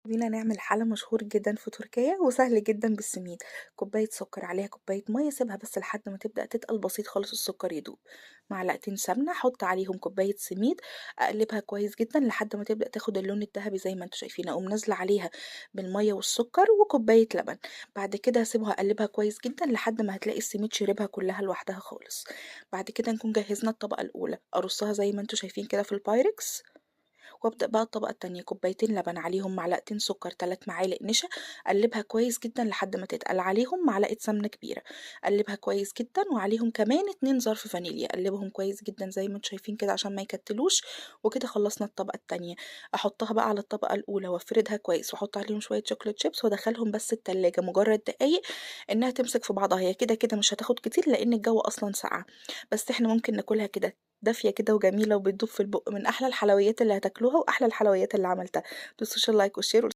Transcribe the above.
بينا نعمل حلا مشهور جدا في تركيا وسهل جدا بالسميد. كوباية سكر عليها كوباية مية، سيبها بس لحد ما تبدأ تتقل بسيط خالص السكر يدوب. معلقتين سمنة، حط عليهم كوباية سميد، اقلبها كويس جدا لحد ما تبدأ تاخد اللون الذهبي زي ما انتوا شايفين. اقوم نازلة عليها بالمية والسكر وكوباية لبن. بعد كده هسيبها اقلبها كويس جدا لحد ما هتلاقي السميد شربها كلها لوحدها خالص. بعد كده نكون جهزنا الطبقة الأولى، أرصها زي ما انتوا شايفين كده في البايركس. وابدأ بقى الطبقة التانية، كوبايتين لبن عليهم معلقتين سكر 3 معالق نشا. قلبها كويس جدا لحد ما تتقل، عليهم معلقة سمنة كبيرة. قلبها كويس جدا وعليهم كمان 2 ظرف فانيليا، قلبهم كويس جدا زي ما انتوا شايفين كده عشان ما يكتلوش. وكده خلصنا الطبقة التانية. احطها بقى على الطبقة الأولى وافردها كويس واحط عليهم شوية شوكولات شيبس وادخلهم بس التلاجة مجرد دقايق انها تمسك في بعضها. هي كده كده مش هتاخد كتير لان الجو اصلا ساقع، بس احنا ممكن ناكلها كده دافية كده وجميلة وبتدوب في البق. من أحلى الحلويات اللي هتاكلوها وأحلى الحلويات اللي عملتها. متنسوش اللايك والشير